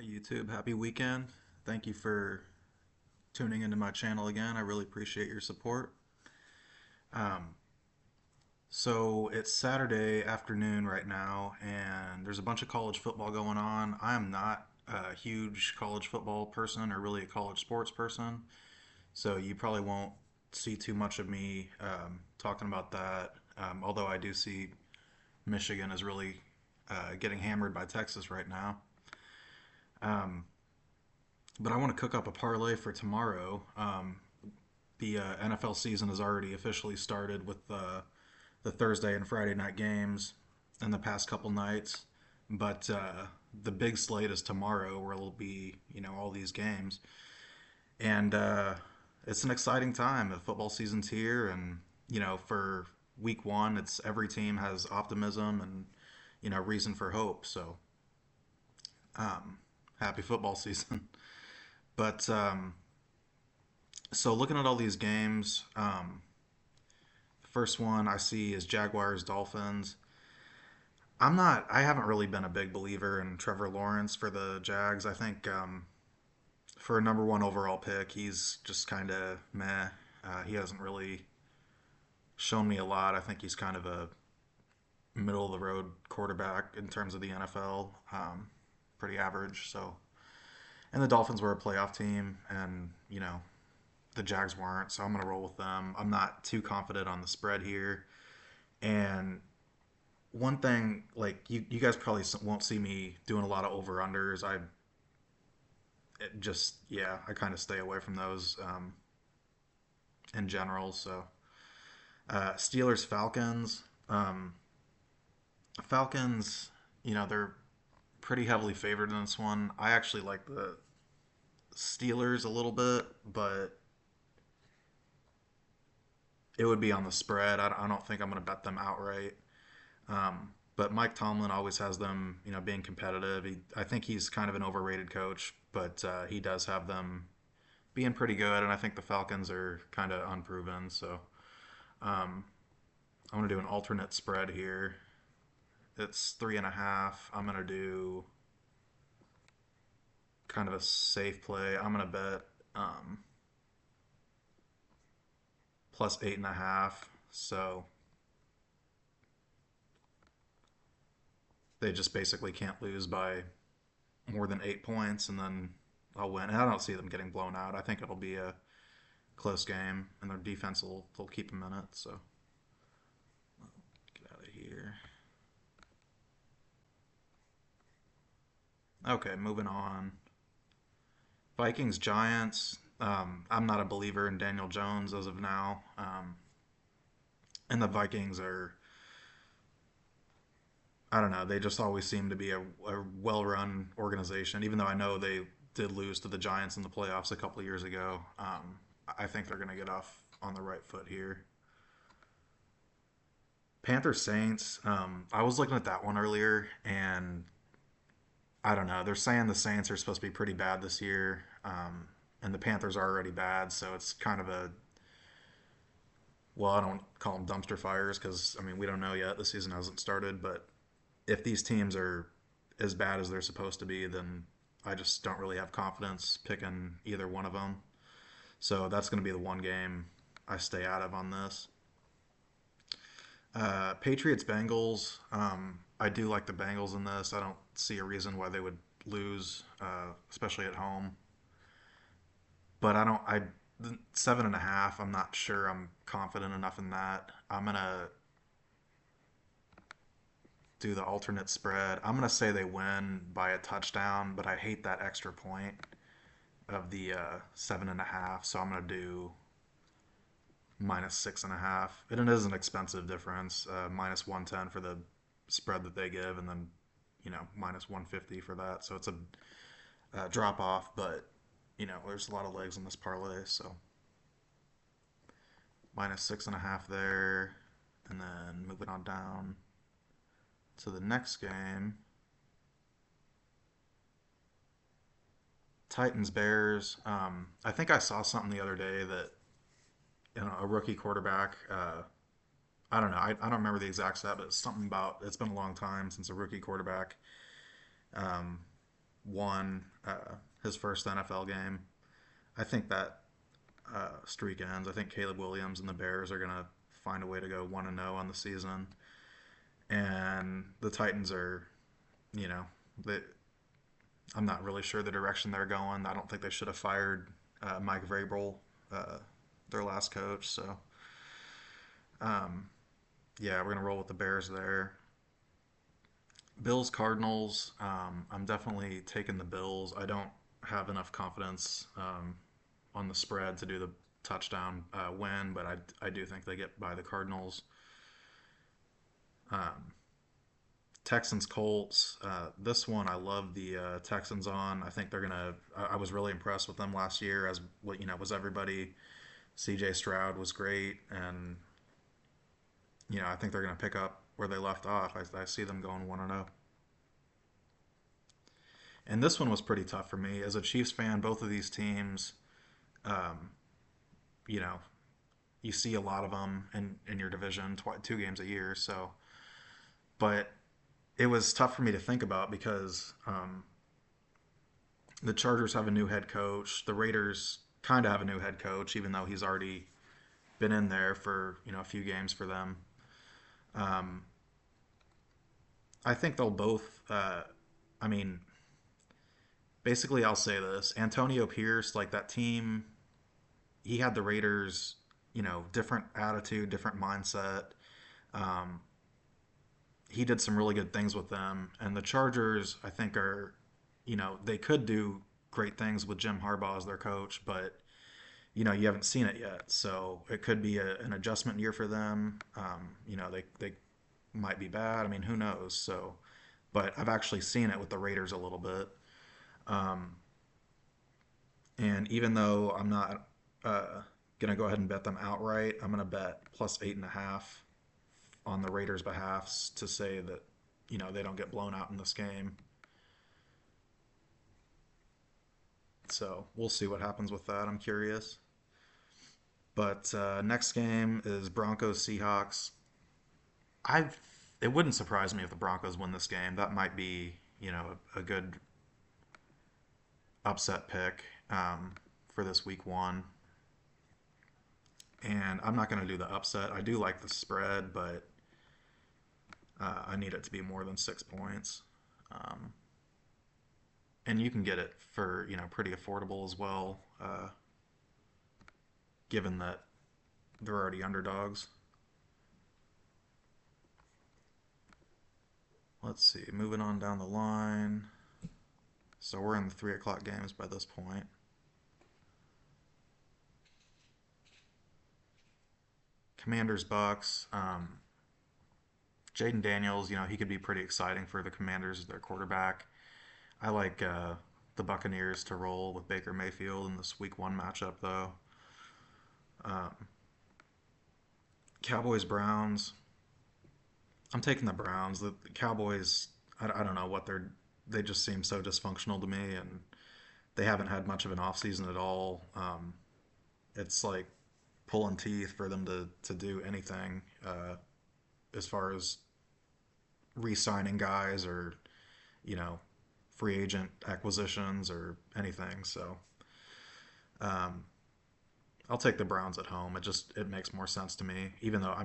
YouTube. Happy weekend. Thank you for tuning into my channel again. I really appreciate your support. Um, so it's Saturday afternoon right now, and there's a bunch of college football going on. I am not a huge college football person or really a college sports person, so you probably won't see too much of me talking about that. Although I do see Michigan is really getting hammered by Texas right now. Um, but I want to cook up a parlay for tomorrow. The NFL season has already officially started with the Thursday and Friday night games and the past couple nights. But the big slate is tomorrow, where it'll be all these games, and it's an exciting time. The football season's here, and for week one, it's every team has optimism and reason for hope. So um, happy football season. But so looking at all these games, the first one I see is Jaguars Dolphins. I haven't really been a big believer in Trevor Lawrence for the Jags. I think for a number one overall pick, he's just kind of meh. He hasn't really shown me a lot. I think he's kind of a middle of the road quarterback in terms of the NFL. Pretty average. So, and the Dolphins were a playoff team, and the Jags weren't. So I'm gonna roll with them. I'm not too confident on the spread here. And one thing, like you guys probably won't see me doing a lot of over unders. I kind of stay away from those in general. So Steelers Falcons. Falcons, they're pretty heavily favored in this one. I actually like the Steelers a little bit, but it would be on the spread. I don't think I'm going to bet them outright. But Mike Tomlin always has them, being competitive. I think he's kind of an overrated coach, but he does have them being pretty good, and I think the Falcons are kind of unproven. So um, I'm going to do an alternate spread here. It's 3.5. I'm going to do kind of a safe play. I'm going to bet plus 8.5. So they just basically can't lose by more than 8 points, and then I'll win. And I don't see them getting blown out. I think it'll be a close game, and their defense will they'll keep them in it. So get out of here. Okay, moving on. Vikings Giants. I'm not a believer in Daniel Jones as of now, and the Vikings are. I don't know. They just always seem to be a well-run organization, even though I know they did lose to the Giants in the playoffs a couple of years ago. I think they're going to get off on the right foot here. Panthers Saints. I was looking at that one earlier, and I don't know. They're saying the Saints are supposed to be pretty bad this year, and the Panthers are already bad, so it's kind of a well, I don't call them dumpster fires because I mean we don't know yet. The season hasn't started, but if these teams are as bad as they're supposed to be, then I just don't really have confidence picking either one of them. So that's going to be the one game I stay out of on this. Patriots Bengals. I do like the Bengals in this. I don't see a reason why they would lose, especially at home. But I don't. I 7.5. I'm not sure. I'm confident enough in that. I'm gonna do the alternate spread. I'm gonna say they win by a touchdown, but I hate that extra point of the 7.5. So I'm gonna do -6.5. And it is an expensive difference. -110 for the spread that they give, and then -150 for that. So it's a drop off, but there's a lot of legs in this parlay. So -6.5 there, and then moving on down to the next game, Titans Bears. I think I saw something the other day that a rookie quarterback. I don't know. I don't remember the exact stat, but it's something about it's been a long time since a rookie quarterback won his first NFL game. I think that streak ends. I think Caleb Williams and the Bears are gonna find a way to go 1-0 on the season, and the Titans are, you know, they, I'm not really sure the direction they're going. I don't think they should have fired Mike Vrabel, uh, their last coach. So yeah, we're gonna roll with the Bears there. Bills Cardinals. I'm definitely taking the Bills. I don't have enough confidence on the spread to do the touchdown win, but I do think they get by the Cardinals. Um, Texans Colts. This one I love the Texans on. I think they're gonna. I was really impressed with them last year, as what was everybody. C.J. Stroud was great, and I think they're gonna pick up where they left off. I see them going 1-0. And this one was pretty tough for me as a Chiefs fan. Both of these teams, um, you know, you see a lot of them in your division, 2 games a year. So, but it was tough for me to think about because the Chargers have a new head coach. The Raiders kind of have a new head coach, even though he's already been in there for a few games for them. Um, I think they'll both. I mean, basically, I'll say this: Antonio Pierce, like that team, he had the Raiders, different attitude, different mindset. Um, he did some really good things with them, and the Chargers, I think, are, they could do great things with Jim Harbaugh as their coach, but you haven't seen it yet, so it could be an adjustment year for them. They might be bad. I mean, who knows? So, but I've actually seen it with the Raiders a little bit. Um, and even though I'm not gonna go ahead and bet them outright, I'm gonna bet plus 8.5 on the Raiders' behalf to say that they don't get blown out in this game. So we'll see what happens with that. I'm curious. But next game is Broncos Seahawks. I It wouldn't surprise me if the Broncos win this game. That might be a good upset pick for this week one. And I'm not going to do the upset. I do like the spread, but I need it to be more than 6 points. Um, and you can get it for pretty affordable as well, given that they're already underdogs. Let's see, moving on down the line. So we're in the 3 o'clock games by this point. Commanders Bucks. Jaden Daniels, he could be pretty exciting for the Commanders as their quarterback. I like the Buccaneers to roll with Baker Mayfield in this Week 1 matchup, though. Um, Cowboys Browns. I'm taking the Browns. The Cowboys, I don't know what they just seem so dysfunctional to me, and they haven't had much of an offseason at all. It's like pulling teeth for them to do anything as far as re-signing guys or you know free agent acquisitions or anything. So um, I'll take the Browns at home. It makes more sense to me. Even though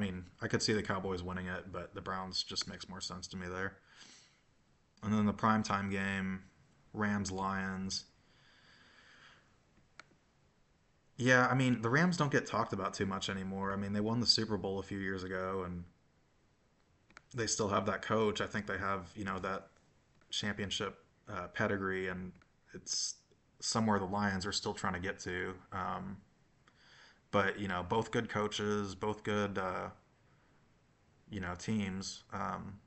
I could see the Cowboys winning it, but the Browns just makes more sense to me there. And then the primetime game, Rams Lions. Yeah, the Rams don't get talked about too much anymore. They won the Super Bowl a few years ago, and they still have that coach. I think they have that championship pedigree, and it's somewhere the Lions are still trying to get to. But both good coaches, both good teams. I'm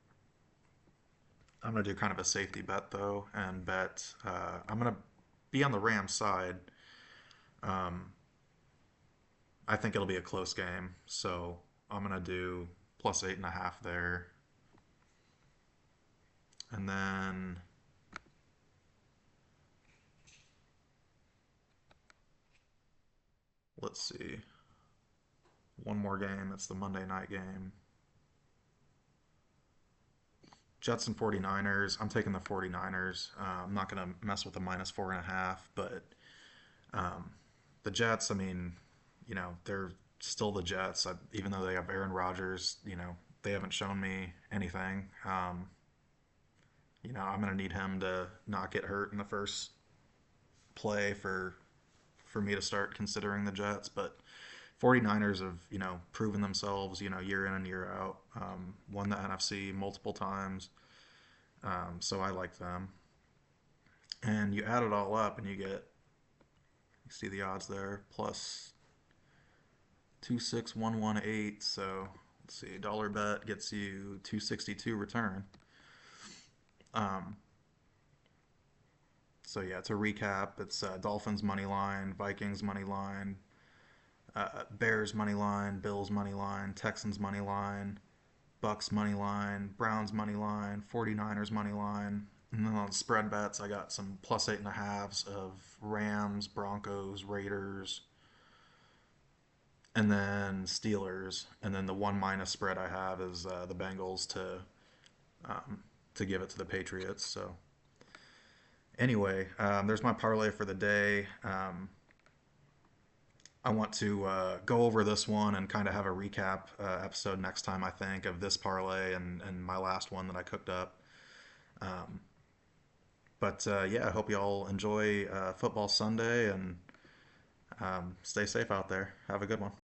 gonna do kind of a safety bet though, and bet I'm gonna be on the Rams side. Um, I think it'll be a close game, so I'm gonna do plus 8.5 there, and then let's see, one more game. It's the Monday night game. Jets and 49ers. I'm taking the 49ers. I'm not going to mess with the -4.5, but um, the Jets, I mean, they're still the Jets. Even though they have Aaron Rodgers, they haven't shown me anything. I'm going to need him to not get hurt in the first play for me to start considering the Jets. But 49ers have, proven themselves, year in and year out. Won the NFC multiple times. So I like them. And you add it all up and you see the odds there, plus 26118. So let's see, dollar bet gets you 262 return. Um, so yeah, to recap, it's Dolphins money line, Vikings money line, Bears money line, Bills money line, Texans money line, Bucks money line, Browns money line, 49ers money line. And then on spread bets, I got some plus 8.5s of Rams, Broncos, Raiders, and then Steelers. And then the one minus spread I have is the Bengals to give it to the Patriots. So anyway, there's my parlay for the day. I want to go over this one and kind of have a recap episode next time, I think, of this parlay and my last one that I cooked up. Um, but yeah, I hope you all enjoy football Sunday and stay safe out there. Have a good one.